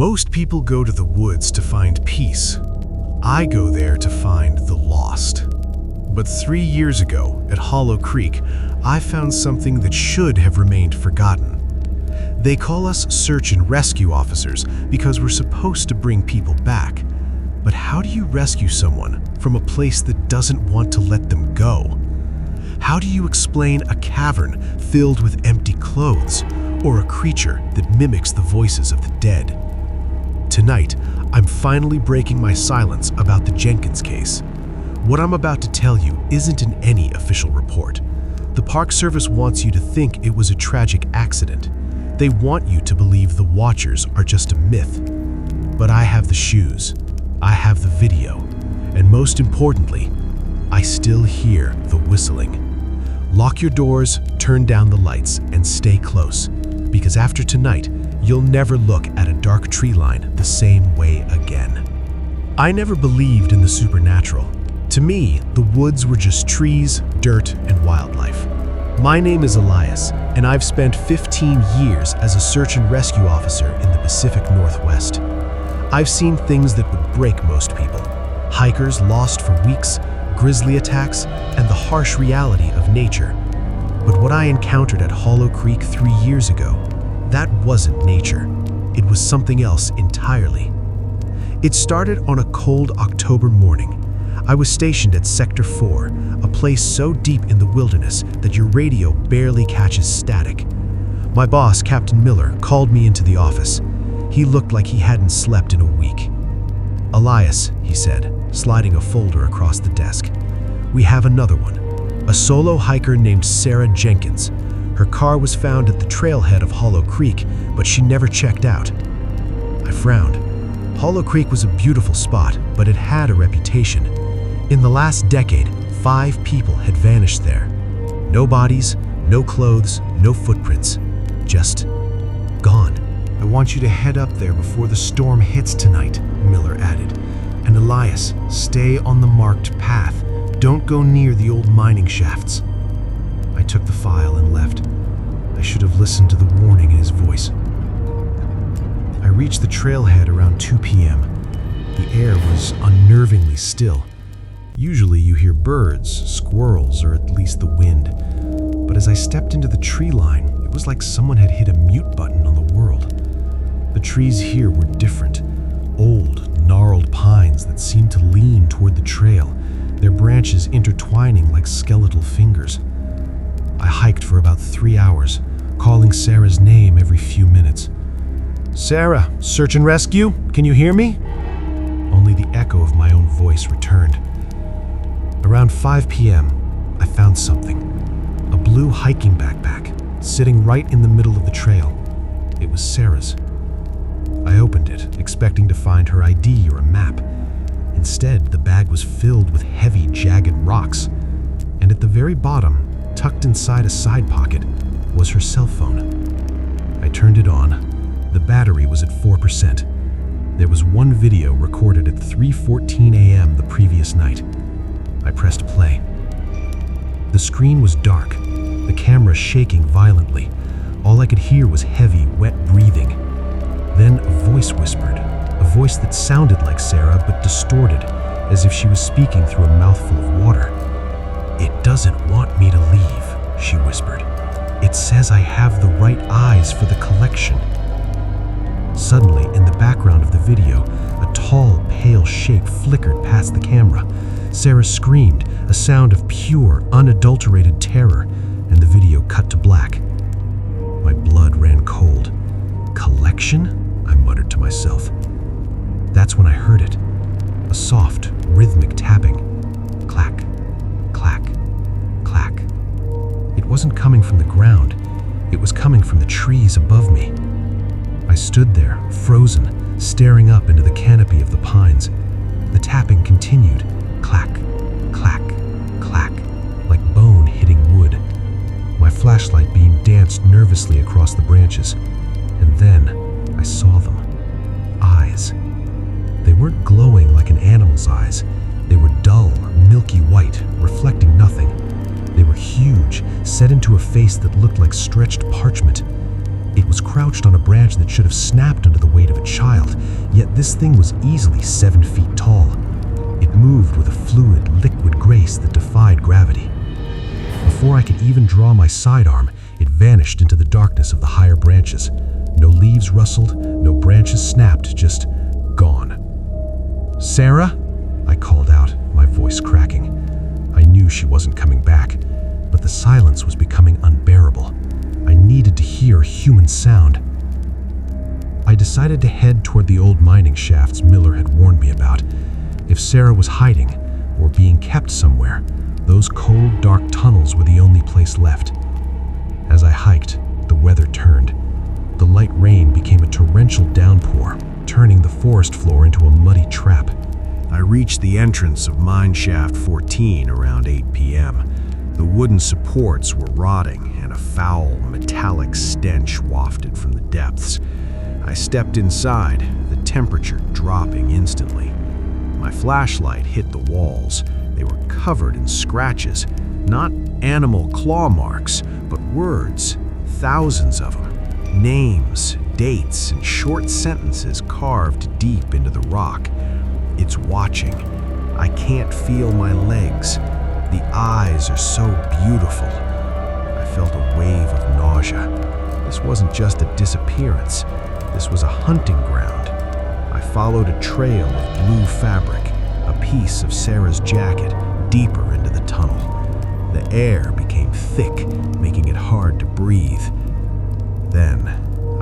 Most people go to the woods to find peace. I go there to find the lost. But 3 years ago, at Hollow Creek, I found something that should have remained forgotten. They call us search and rescue officers because we're supposed to bring people back. But how do you rescue someone from a place that doesn't want to let them go? How do you explain a cavern filled with empty clothes or a creature that mimics the voices of the dead? Tonight, I'm finally breaking my silence about the Jenkins case. What I'm about to tell you isn't in any official report. The Park Service wants you to think it was a tragic accident. They want you to believe the Watchers are just a myth. But I have the shoes, I have the video, and most importantly, I still hear the whistling. Lock your doors, turn down the lights, and stay close, because after tonight, you'll never look at a dark tree line the same way again. I never believed in the supernatural. To me, the woods were just trees, dirt, and wildlife. My name is Elias, and I've spent 15 years as a search and rescue officer in the Pacific Northwest. I've seen things that would break most people. Hikers lost for weeks, grizzly attacks, and the harsh reality of nature. But what I encountered at Hollow Creek 3 years ago, that wasn't nature. It was something else entirely. It started on a cold October morning. I was stationed at Sector 4, a place so deep in the wilderness that your radio barely catches static. My boss, Captain Miller, called me into the office. He looked like he hadn't slept in a week. "Elias," he said, sliding a folder across the desk. "We have another one. A solo hiker named Sarah Jenkins. Her car was found at the trailhead of Hollow Creek, but she never checked out." I frowned. Hollow Creek was a beautiful spot, but it had a reputation. In the last decade, 5 people had vanished there. No bodies, no clothes, no footprints. Just gone. "I want you to head up there before the storm hits tonight," Miller added. "And Elias, stay on the marked path. Don't go near the old mining shafts." I took the file and left. I should have listened to the warning in his voice. I reached the trailhead around 2 p.m. The air was unnervingly still. Usually you hear birds, squirrels, or at least the wind. But as I stepped into the tree line, it was like someone had hit a mute button on the world. The trees here were different. Old, gnarled pines that seemed to lean toward the trail, their branches intertwining like skeletal fingers. I hiked for about 3 hours, calling Sarah's name every few minutes. "Sarah, search and rescue? Can you hear me?" Only the echo of my own voice returned. Around 5 p.m., I found something. A blue hiking backpack, sitting right in the middle of the trail. It was Sarah's. I opened it, expecting to find her ID or a map. Instead, the bag was filled with heavy, jagged rocks. And at the very bottom, tucked inside a side pocket, was her cell phone. I turned it on. The battery was at 4%. There was one video recorded at 3:14 a.m. the previous night. I pressed play. The screen was dark, the camera shaking violently. All I could hear was heavy, wet breathing. Then a voice whispered, a voice that sounded like Sarah but distorted, as if she was speaking through a mouthful of water. "It doesn't want me to leave," she whispered. "It says I have the right eyes for the collection." Suddenly, in the background of the video, a tall, pale shape flickered past the camera. Sarah screamed, a sound of pure, unadulterated terror, and the video cut to black. My blood ran cold. "Collection?" I muttered to myself. That's when I heard it. A soft, rhythmic tapping. Clack, clack, clack. It wasn't coming from the ground. It was coming from the trees above me. I stood there, frozen, staring up into the canopy of the pines. The tapping continued. Clack, clack, clack, like bone hitting wood. My flashlight beam danced nervously across the branches. And then I saw them. Eyes. They weren't glowing like an animal's eyes. They were dull, milky white, reflecting nothing. They were huge, set into a face that looked like stretched parchment. It was crouched on a branch that should have snapped under the weight of a child, This thing was easily 7 feet tall. It moved with a fluid, liquid grace that defied gravity. Before I could even draw my sidearm, it vanished into the darkness of the higher branches. No leaves rustled, no branches snapped, just gone. "Sarah?" I called out, my voice cracking. I knew she wasn't coming back, but the silence was becoming unbearable. I needed to hear a human sound. I decided to head toward the old mining shafts Miller had warned me about. If Sarah was hiding or being kept somewhere, those cold, dark tunnels were the only place left. As I hiked, the weather turned. The light rain became a torrential downpour, turning the forest floor into a muddy trap. I reached the entrance of Mine Shaft 14 around 8 p.m. The wooden supports were rotting, and a foul, metallic stench wafted from the depths. I stepped inside, the temperature dropping instantly. My flashlight hit the walls. They were covered in scratches, not animal claw marks, but words, thousands of them. Names, dates, and short sentences carved deep into the rock. It's watching. I can't feel my legs. The eyes are so beautiful. I felt a wave of nausea. This wasn't just a disappearance. This was a hunting ground. I followed a trail of blue fabric, a piece of Sarah's jacket, deeper into the tunnel. The air became thick, making it hard to breathe. Then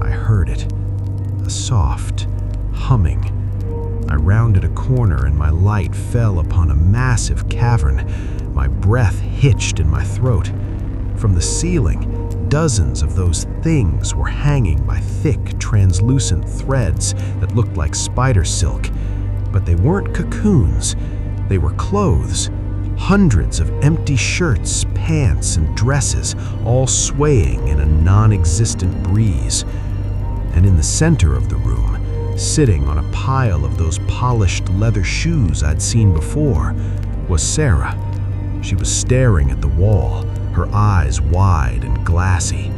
I heard it, a soft humming. I rounded a corner and my light fell upon a massive cavern. My breath hitched in my throat. From the ceiling, dozens of those things were hanging by thick, translucent threads that looked like spider silk. But they weren't cocoons. They were clothes. Hundreds of empty shirts, pants, and dresses, all swaying in a non-existent breeze. And in the center of the room, sitting on a pile of those polished leather shoes I'd seen before, was Sarah. She was staring at the wall, her eyes wide and glassy.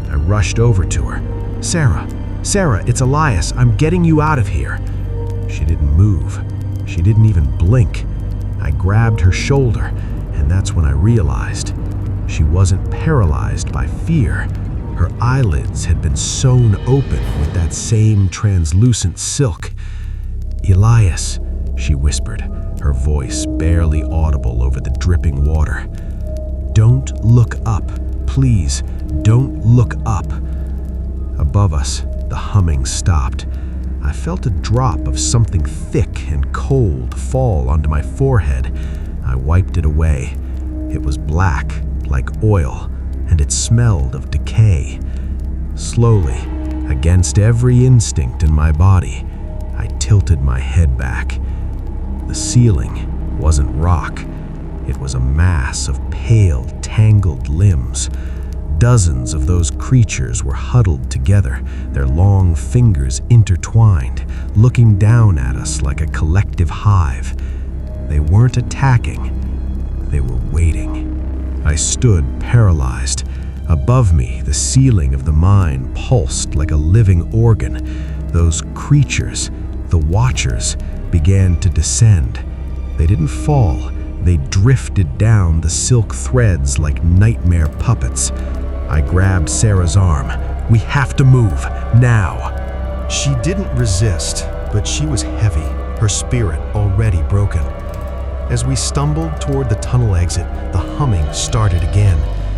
I rushed over to her. "Sarah, Sarah, it's Elias. I'm getting you out of here." She didn't move. She didn't even blink. I grabbed her shoulder, and that's when I realized she wasn't paralyzed by fear. Her eyelids had been sewn open with that same translucent silk. "Elias," she whispered, her voice barely audible over the dripping water. "Don't look up. Please, don't look up." Above us, the humming stopped. I felt a drop of something thick and cold fall onto my forehead. I wiped it away. It was black, like oil, and it smelled of decay. Slowly, against every instinct in my body, I tilted my head back. The ceiling wasn't rock. It was a mass of pale, tangled limbs. Dozens of those creatures were huddled together, their long fingers intertwined, looking down at us like a collective hive. They weren't attacking. They were waiting. I stood paralyzed. Above me, the ceiling of the mine pulsed like a living organ. Those creatures, the Watchers, began to descend. They didn't fall. They drifted down the silk threads like nightmare puppets. I grabbed Sarah's arm. "We have to move, now." She didn't resist, but she was heavy, her spirit already broken. As we stumbled toward the tunnel exit, the humming started again,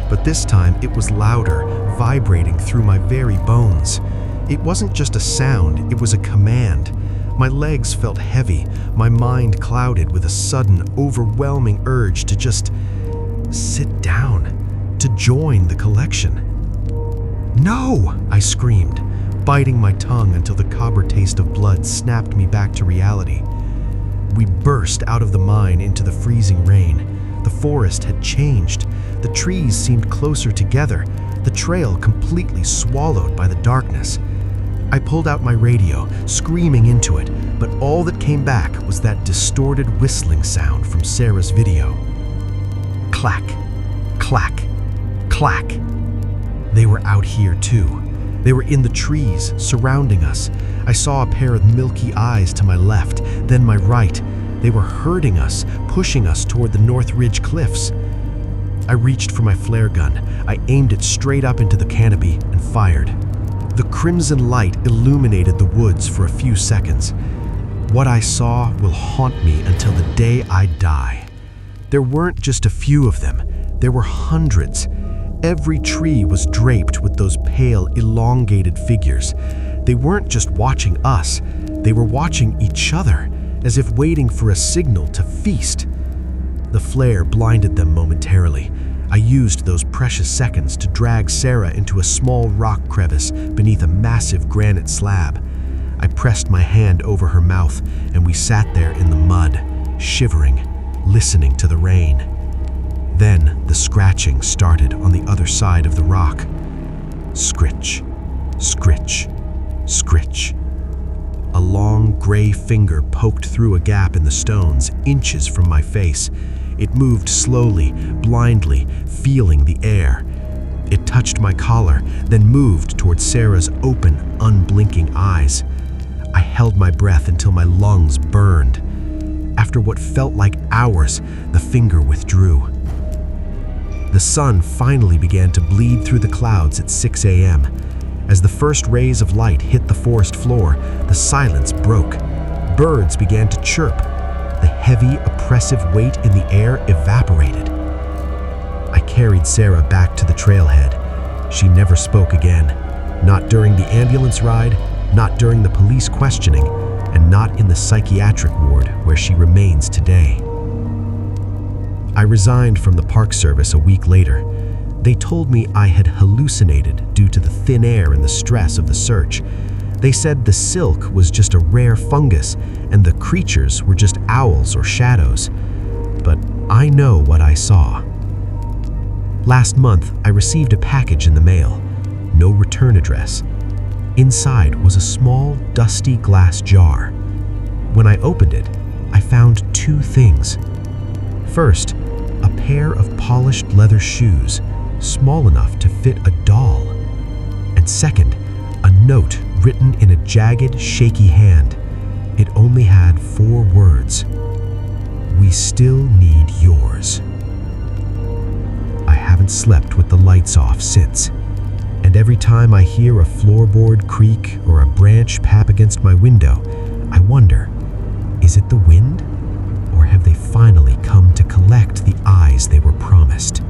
but this time it was louder, vibrating through my very bones. It wasn't just a sound, it was a command. My legs felt heavy, my mind clouded with a sudden, overwhelming urge to just sit down, to join the collection. "No!" I screamed, biting my tongue until the copper taste of blood snapped me back to reality. We burst out of the mine into the freezing rain. The forest had changed. The trees seemed closer together, the trail completely swallowed by the darkness. I pulled out my radio, screaming into it, but all that came back was that distorted whistling sound from Sarah's video. Clack, clack, clack. They were out here too. They were in the trees, surrounding us. I saw a pair of milky eyes to my left, then my right. They were herding us, pushing us toward the North Ridge cliffs. I reached for my flare gun. I aimed it straight up into the canopy and fired. The crimson light illuminated the woods for a few seconds. What I saw will haunt me until the day I die. There weren't just a few of them. There were hundreds. Every tree was draped with those pale, elongated figures. They weren't just watching us. They were watching each other, as if waiting for a signal to feast. The flare blinded them momentarily. I used those precious seconds to drag Sarah into a small rock crevice beneath a massive granite slab. I pressed my hand over her mouth, and we sat there in the mud, shivering, listening to the rain. Then the scratching started on the other side of the rock. Scritch, scritch, scritch. A long gray finger poked through a gap in the stones, inches from my face. It moved slowly, blindly, feeling the air. It touched my collar, then moved toward Sarah's open, unblinking eyes. I held my breath until my lungs burned. After what felt like hours, the finger withdrew. The sun finally began to bleed through the clouds at 6 a.m. As the first rays of light hit the forest floor, the silence broke. Birds began to chirp. The heavy, oppressive weight in the air evaporated. I carried Sarah back to the trailhead. She never spoke again. Not during the ambulance ride, not during the police questioning, and not in the psychiatric ward where she remains today. I resigned from the Park Service a week later. They told me I had hallucinated due to the thin air and the stress of the search. They said the silk was just a rare fungus and the creatures were just owls or shadows. But I know what I saw. Last month, I received a package in the mail. No return address. Inside was a small, dusty glass jar. When I opened it, I found two things. First, a pair of polished leather shoes, small enough to fit a doll. And second, a note written in a jagged, shaky hand. It only had 4 words. "We still need yours." I haven't slept with the lights off since, and every time I hear a floorboard creak or a branch pap against my window, I wonder, is it the wind? Or have they finally come to collect the eyes they were promised?